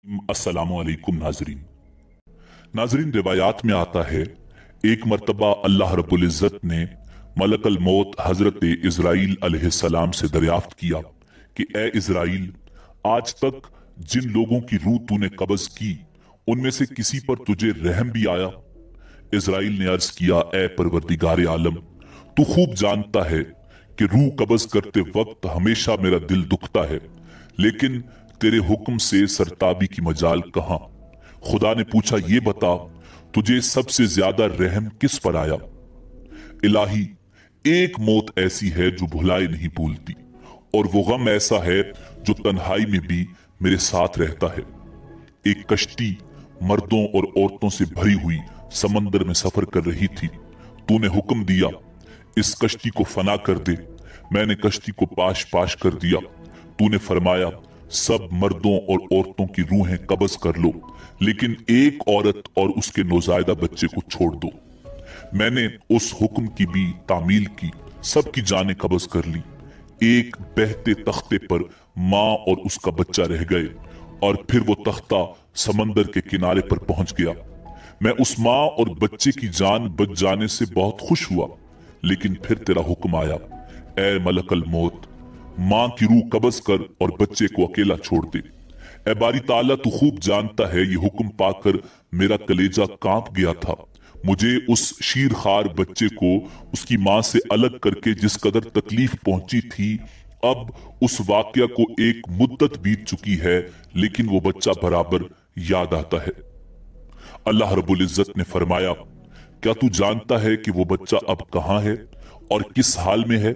अस्सलाम वालेकुम नाजरीन। रिवायात में आता है, एक मर्तबा अल्लाह रब्बुल इज़्ज़त ने मलकल मौत हजरत इज़राइल अलैहिस्सलाम से दरियाफ्त किया कि ए इज़राइल, आज तक जिन लोगों की रूह तूने कब्ज़ की उनमें से किसी पर तुझे रहम भी आया? इज़राइल ने अर्ज किया, ए परवरदिगार आलम, तू खूब जानता है कि रूह कब्ज़ करते वक्त हमेशा मेरा दिल दुखता है, लेकिन तेरे हुक्म से सरताबी की मजाल कहां? खुदा ने पूछा, ये बता, तुझे सबसे ज्यादा रहम किस पर आया? इलाही, एक मौत ऐसी है जो भुलाए नहीं भूलती, और वो गम ऐसा है जो तन्हाई में भी मेरे साथ रहता है। एक कश्ती मर्दों और औरतों से भरी हुई समंदर में सफर कर रही थी। तूने हुक्म दिया, इस कश्ती को फना कर दे। मैंने कश्ती को पाश पाश कर दिया। तूने फरमाया, सब मर्दों और औरतों की रूहें कब्ज कर लो, लेकिन एक औरत और उसके नौजायदा बच्चे को छोड़ दो। मैंने उस हुक्म की भी तामील की, सबकी जानें कब्ज कर ली। एक बहते तख्ते पर माँ और उसका बच्चा रह गए, और फिर वो तख्ता समंदर के किनारे पर पहुंच गया। मैं उस माँ और बच्चे की जान बच जाने से बहुत खुश हुआ, लेकिन फिर तेरा हुक्म आया, ए मलकल मौत, माँ की रूह कब्ज कर और बच्चे को अकेला छोड़ दे। ए बारी ताला, तू खूब जानता है, ये हुक्म पाकर मेरा कलेजा कांप गया था। मुझे उस शीरखार बच्चे को उसकी माँ से अलग करके जिस कदर तकलीफ पहुंची थी, अब उस वाकया को एक मुद्दत बीत चुकी है, लेकिन वो बच्चा बराबर याद आता है। अल्लाह रब्बुल इज़्ज़त ने फरमाया, क्या तू जानता है कि वो बच्चा अब कहां है और किस हाल में है?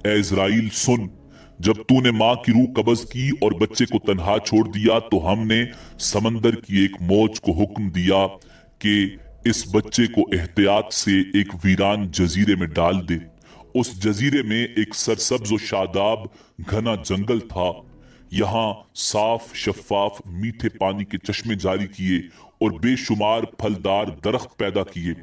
ए इज़राइल, सुन, जब तूने माँ की रूह कब्ज की और बच्चे को तन्हा छोड़ दिया, तो हमने समंदर की एक मौज को हुक्म दिया कि इस बच्चे को एहतियात से एक वीरान जजीरे में डाल दे। उस जजीरे में एक सरसब्ज व शादाब घना जंगल था। यहाँ साफ शफाफ मीठे पानी के चश्मे जारी किए और बेशुमार फलदार दरख्त पैदा किए।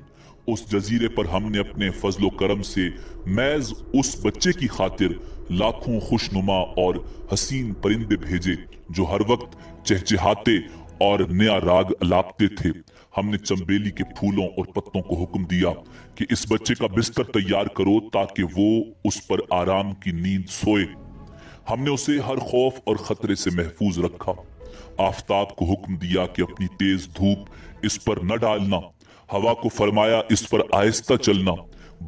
उस जजीरे पर हमने अपने फजलो करम से मैज उस बच्चे की खातिर लाखों खुशनुमा और हसीन परिंदे भेजे, जो हर वक्त चहचहाते और नया राग अलापते थे। हमने चंबेली के फूलों और पत्तों को हुक्म दिया कि इस बच्चे का बिस्तर तैयार करो ताकि वो उस पर आराम की नींद सोए। हमने उसे हर खौफ और खतरे से महफूज रखा। आफताब को हुक्म दिया कि अपनी तेज धूप इस पर न डालना। हवा को फरमाया, इस पर आहिस्ता चलना।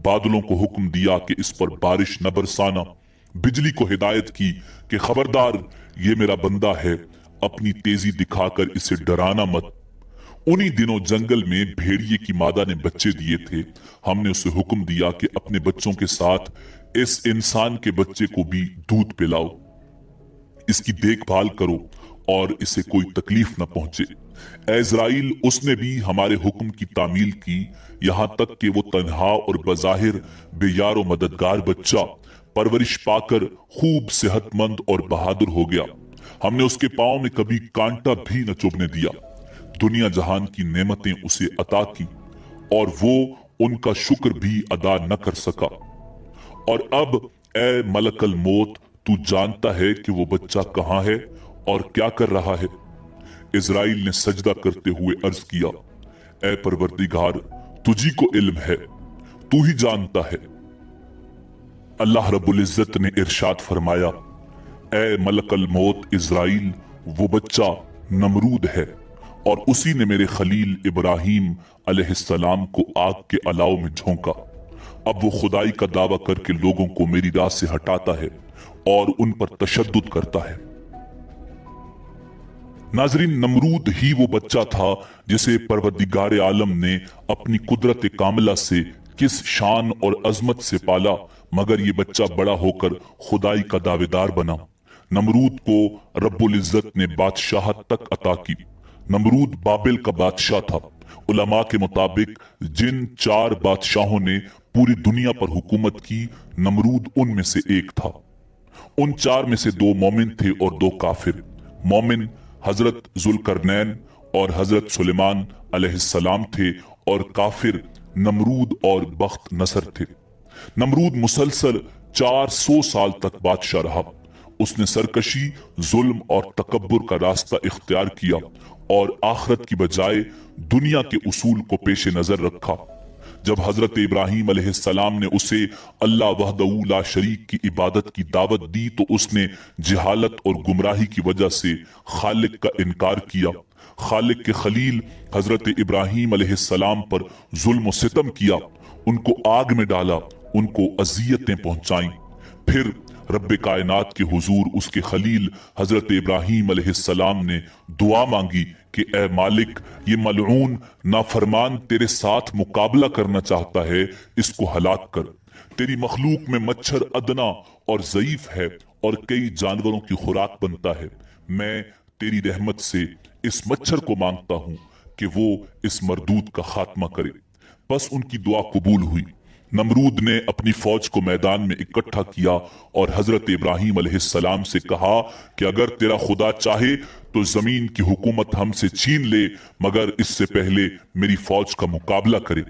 बादलों को हुक्म दिया कि इस पर बारिश न बरसाना। बिजली को हिदायत की कि खबरदार, ये मेरा बंदा है, अपनी तेजी दिखाकर इसे डराना मत। उन्हीं दिनों जंगल में भेड़िए की मादा ने बच्चे दिए थे। हमने उसे हुक्म दिया कि अपने बच्चों के साथ इस इंसान के बच्चे को भी दूध पिलाओ, इसकी देखभाल करो और इसे कोई तकलीफ न पहुंचे। ए इज़राइल, उसने भी हमारे हुक्म की तामील की, यहां तक कि वो तन्हा और बज़ाहिर बेयारो मददगार बच्चा परवरिश पाकर खूब सेहतमंद और बहादुर हो गया। हमने उसके पांव में कभी कांटा भी न चुभने दिया। दुनिया जहान की नेमतें उसे अता की और वो उनका शुक्र भी अदा न कर सका। और अब ए मलकल मौत, तू जानता है कि वो बच्चा कहां है और क्या कर रहा है? इज़राइल ने सजदा करते हुए अर्ज किया, ए परवरदिगार, तुझी को इल्म है, तू ही जानता है। अल्लाह रब्बुल इज़्ज़त ने इरशाद फरमाया, ए मलकल मौत इज़राइल, वो बच्चा नमरूद है और उसी ने मेरे खलील इब्राहिम अलैहिस्सलाम को आग के अलाव में झोंका। अब वो खुदाई का दावा करके लोगों को मेरी राह से हटाता है और उन पर तशद्दुद करता है। नाजरीन, नमरूद ही वो बच्चा था जिसे परवरदिगार आलम ने अपनी कुदरत कामिला से किस शान और अजमत से पाला, मगर ये बच्चा बड़ा होकर खुदाई का दावेदार बना। नमरूद को रब्बुल इज़्ज़त ने बादशाहत तक अता की। नमरूद बाबिल का बादशाह था। उलमा के मुताबिक जिन 4 बादशाहों ने पूरी दुनिया पर हुकूमत की, नमरूद उनमें से एक था। उन 4 में से 2 मोमिन थे और 2 काफिर। मोमिन हजरत जुल्करनैन और हजरत सुलेमान अलैहिस्सलाम थे, और काफिर नमरूद और बख्त नसर थे। नमरूद मुसलसल 400 साल तक बादशाह रहा। उसने सरकशी, जुल्म और तकब्बुर का रास्ता इख्तियार किया और आखिरत की बजाय दुनिया के उसूल को पेश नजर रखा। जब हजरत इब्राहीम अलैहिस्सलाम ने उसे अल्लाह वहदहू ला शरीक की इबादत की दावत दी तो उसने जहालत और गुमराही की वजह से खालिक का इनकार किया। खालिक के खलील हजरत इब्राहीम अलैहिस्सलाम पर जुल्म और सितम किया, उनको आग में डाला, उनको अजियतें पहुंचाई। फिर रब्बे कायनात के हुजूर उसके खलील हजरत इब्राहीम अलैहिस्सलाम ने दुआ मांगी कि ए मालिक, ये मलऊन नाफरमान तेरे साथ मुकाबला करना चाहता है, इसको हलाक कर। तेरी मखलूक में मच्छर अदना और ज़ईफ है और कई जानवरों की खुराक बनता है। मैं तेरी रहमत से इस मच्छर को मांगता हूं कि वो इस मरदूद का खात्मा करे। बस उनकी दुआ कबूल हुई। नमरूद ने अपनी फौज को मैदान में इकट्ठा किया और हजरत इब्राहीम अलैहिस्सलाम से कहा कि अगर तेरा खुदा चाहे तो जमीन की हुकूमत हमसे छीन ले, मगर इससे पहले मेरी फौज का मुकाबला करे।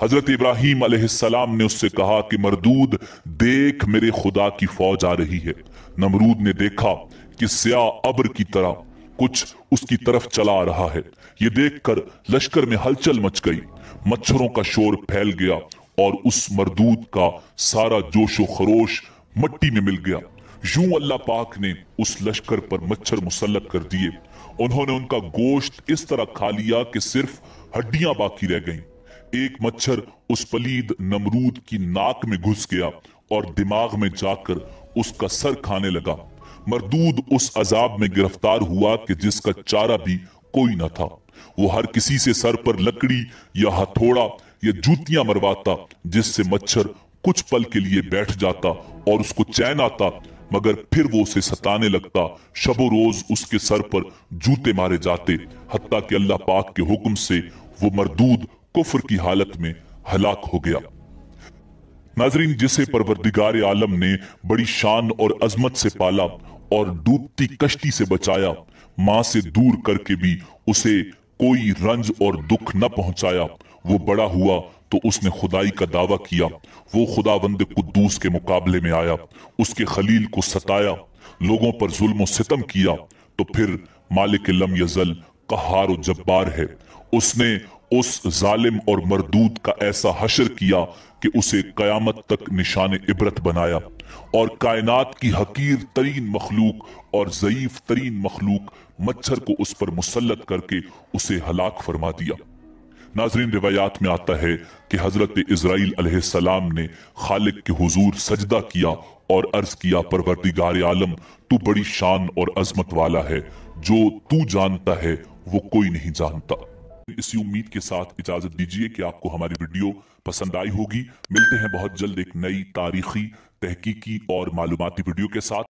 हजरत इब्राहीम अलैहिस्सलाम ने उससे कहा कि मरदूद, देख मेरे खुदा की फौज आ रही है। नमरूद ने देखा कि स्याह अब्र की तरह कुछ उसकी तरफ चला आ रहा है। ये देखकर लश्कर में हलचल मच गई, मच्छरों का शोर फैल गया और उस मरदूद का सारा जोशो खरोश मट्टी में मिल गया। यूं अल्लाह पाक ने उस लश्कर पर मच्छर मुसल्लत कर दिए। उन्होंने उनका गोश्त इस तरह खा लिया कि सिर्फ हड्डियां बाकी रह गईं। एक मच्छर उस पलीद नमरूद की नाक में घुस गया और दिमाग में जाकर उसका सर खाने लगा। मरदूद उस अजाब में गिरफ्तार हुआ कि जिसका चारा भी कोई न था। वो हर किसी से सर पर लकड़ी या हथौड़ा या जूतियां मरवाता, जिससे मच्छर कुछ पल के लिए बैठ जाता और उसको चैन आता, मगर फिर वो उसे सताने लगता। शबो रोज उसके सर पर जूते मारे जाते, हत्ता कि अल्लाह पाक के हुक्म से वो मरदूद कुफ्र की हालत में हलाक हो गया। नाजरीन, जिसे परवरदिगार आलम ने बड़ी शान और अजमत से पाला और डूबती कश्ती से बचाया, मां से दूर करके भी उसे कोई रंज और दुख न पहुंचाया, वो बड़ा हुआ तो उसने खुदाई का दावा किया। वो खुदावंद कुद्दूस के मुकाबले में आया, उसके खलील को सताया, लोगों पर जुल्म सितम किया, तो फिर मालिक लम यजल कहार और जब्बार है। उसने उस जालिम और मरदूद का ऐसा हशर किया कि उसे कयामत तक निशान इबरत बनाया और कायनात की हकीर तरीन मखलूक और ज़ईफ तरीन मखलूक मच्छर को उस पर मुसल्लत करके उसे हलाक फरमा दिया। नाजरीन, रिवायात में आता है कि हजरत इज़राइल अलैहिस्सलाम ने खालिक के हुजूर सजदा किया और अर्ज किया, परवरदिगार आलम, तू बड़ी शान और अजमत वाला है, जो तू जानता है वो कोई नहीं जानता। इसी उम्मीद के साथ इजाजत दीजिए कि आपको हमारी वीडियो पसंद आई होगी। मिलते हैं बहुत जल्द एक नई तारीखी, तहकीकी और मालूमाती वीडियो के साथ।